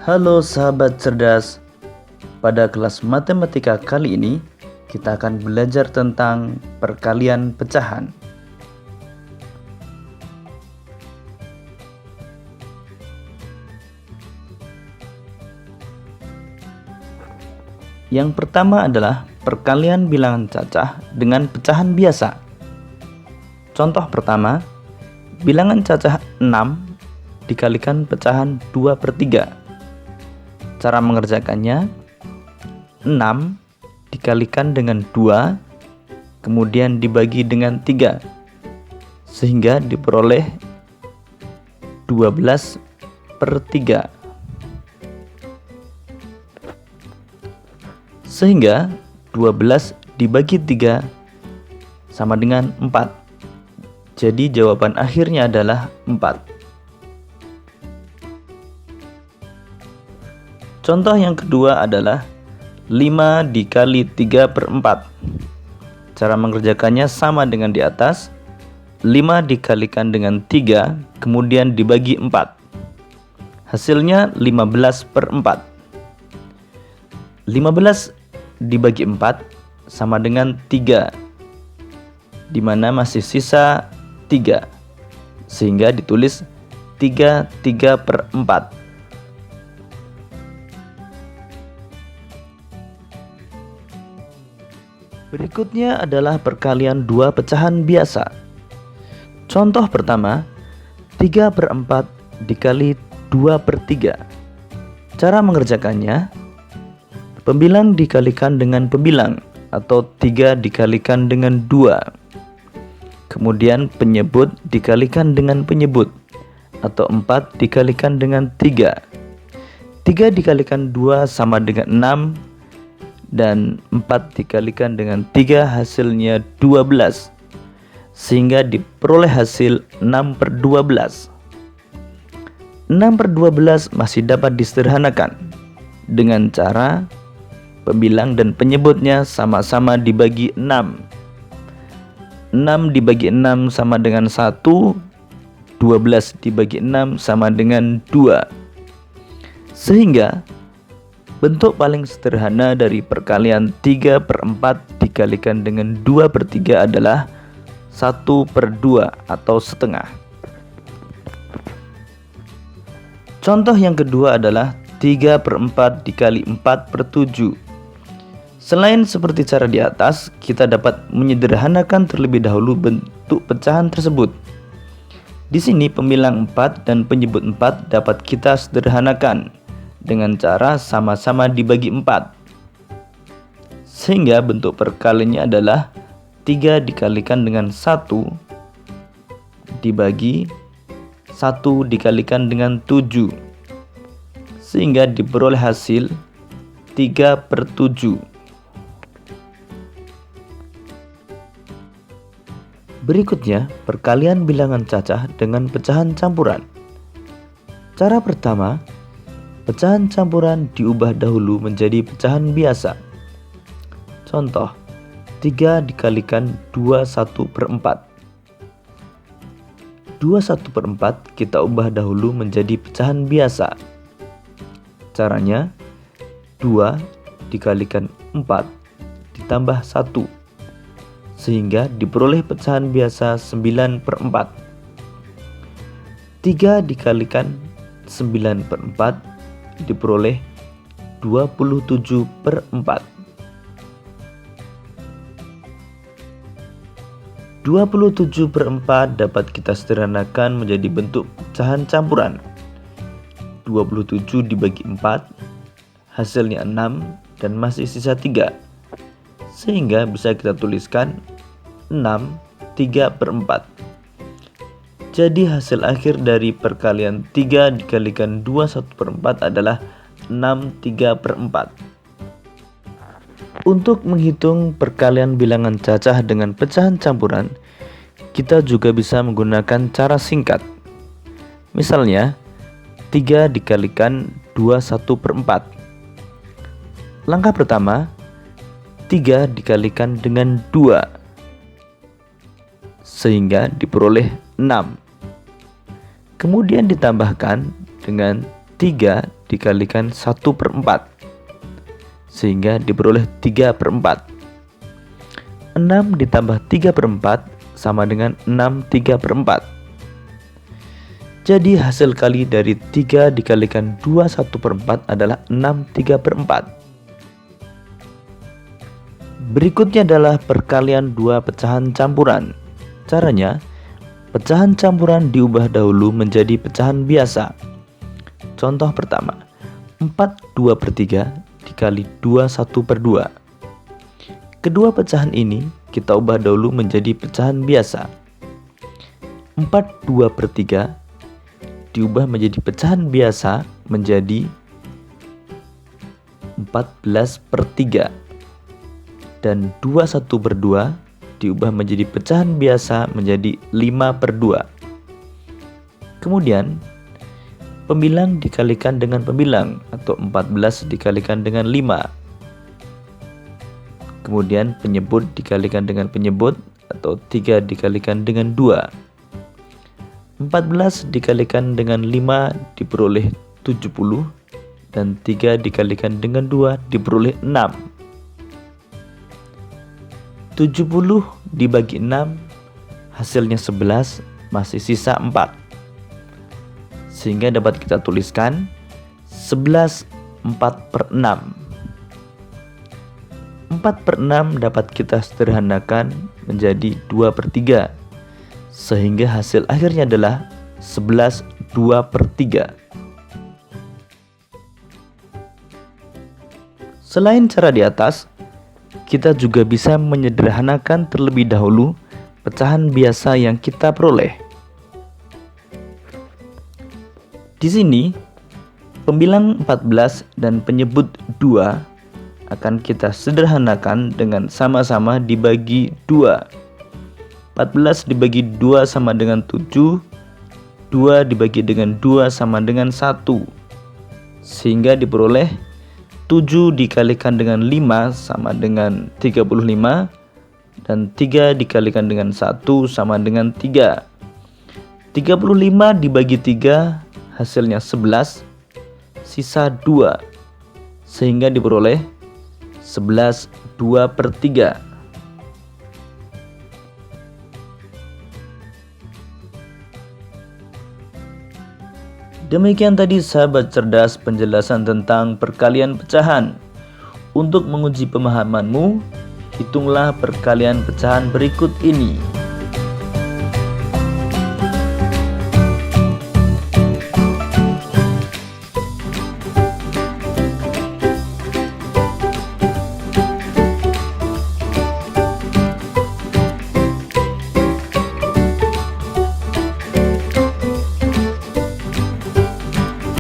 Halo sahabat cerdas, pada kelas matematika kali ini kita akan belajar tentang perkalian pecahan. Yang pertama adalah perkalian bilangan cacah dengan pecahan biasa. Contoh pertama, bilangan cacah 6 dikalikan pecahan 2/3. Cara mengerjakannya, 6 dikalikan dengan 2, kemudian dibagi dengan 3, sehingga diperoleh 12/3. Sehingga 12 dibagi 3 sama dengan 4. Jadi jawaban akhirnya adalah 4. Contoh yang kedua adalah 5 dikali 3/4. Cara mengerjakannya sama dengan di atas. 5 dikalikan dengan 3, kemudian dibagi 4. Hasilnya 15/4. 15 dibagi 4 sama dengan 3, di mana masih sisa 3, sehingga ditulis 3/4. Berikutnya adalah perkalian dua pecahan biasa. Contoh pertama, 3/4 dikali 2/3. Cara mengerjakannya, pembilang dikalikan dengan pembilang atau 3 dikalikan dengan 2. Kemudian penyebut dikalikan dengan penyebut atau 4 dikalikan dengan 3. 3 dikalikan 2 sama dengan 6. Dan 4 dikalikan dengan 3 hasilnya 12, sehingga diperoleh hasil 6/12. 6/12 masih dapat disederhanakan dengan cara pembilang dan penyebutnya sama-sama dibagi 6. 6 dibagi 6 sama dengan 1, 12 dibagi 6 sama dengan 2. Sehingga bentuk paling sederhana dari perkalian 3/4 dikalikan dengan 2/3 adalah 1/2 atau setengah. Contoh yang kedua adalah 3/4 dikali 4/7. Selain seperti cara di atas, kita dapat menyederhanakan terlebih dahulu bentuk pecahan tersebut. Di sini pembilang 4 dan penyebut 4 dapat kita sederhanakan dengan cara sama-sama dibagi 4. Sehingga bentuk perkaliannya adalah 3 dikalikan dengan 1 dibagi 1 dikalikan dengan 7. Sehingga diperoleh hasil 3/7. Berikutnya, perkalian bilangan cacah dengan pecahan campuran. Cara pertama, pecahan campuran diubah dahulu menjadi pecahan biasa. Contoh, 3 dikalikan 21/4. 21/4 kita ubah dahulu menjadi pecahan biasa. Caranya, 2 dikalikan 4 ditambah 1, sehingga diperoleh pecahan biasa 9/4. 3 dikalikan 9/4 diperoleh 27/4. 27/4 dapat kita sederhanakan menjadi bentuk pecahan campuran. 27 dibagi 4 hasilnya 6 dan masih sisa 3, sehingga bisa kita tuliskan 6 3/4. Jadi hasil akhir dari perkalian 3 dikalikan 21/4 adalah 6 3/4. Untuk menghitung perkalian bilangan cacah dengan pecahan campuran, kita juga bisa menggunakan cara singkat. Misalnya, 3 dikalikan 21/4. Langkah pertama, 3 dikalikan dengan 2, sehingga diperoleh 6. Kemudian ditambahkan dengan 3 dikalikan 1/4, sehingga diperoleh 3/4. 6 ditambah 3/4 sama dengan 6 3/4. Jadi hasil kali dari 3 dikalikan 2 1/4 adalah 6 3/4. Berikutnya adalah perkalian dua pecahan campuran. Caranya, pecahan campuran diubah dahulu menjadi pecahan biasa. Contoh pertama, 4/2/3 dikali 2 1/2. Kedua pecahan ini kita ubah dahulu menjadi pecahan biasa. 4/2/3 diubah menjadi pecahan biasa menjadi 14/3. Dan 2 1/2 diubah menjadi pecahan biasa menjadi 5/2. Kemudian pembilang dikalikan dengan pembilang atau 14 dikalikan dengan 5. Kemudian penyebut dikalikan dengan penyebut atau 3 dikalikan dengan 2. 14 dikalikan dengan 5 diperoleh 70 dan 3 dikalikan dengan 2 diperoleh 6. 70 dibagi 6 hasilnya 11, masih sisa 4. Sehingga dapat kita tuliskan 11 4/6. 4/6 dapat kita sederhanakan menjadi 2/3, sehingga hasil akhirnya adalah 11 2/3. Selain cara di atas, kita juga bisa menyederhanakan terlebih dahulu pecahan biasa yang kita peroleh. Di sini, pembilang 14 dan penyebut 2 akan kita sederhanakan dengan sama-sama dibagi 2. 14 dibagi 2 sama dengan 7, 2 dibagi dengan 2 sama dengan 1, sehingga diperoleh 7 dikalikan dengan 5 sama dengan 35, dan 3 dikalikan dengan 1 sama dengan 3. 35 dibagi 3 hasilnya 11, sisa 2, sehingga diperoleh 11 2/3. Demikian tadi sahabat cerdas penjelasan tentang perkalian pecahan. Untuk menguji pemahamanmu, hitunglah perkalian pecahan berikut ini.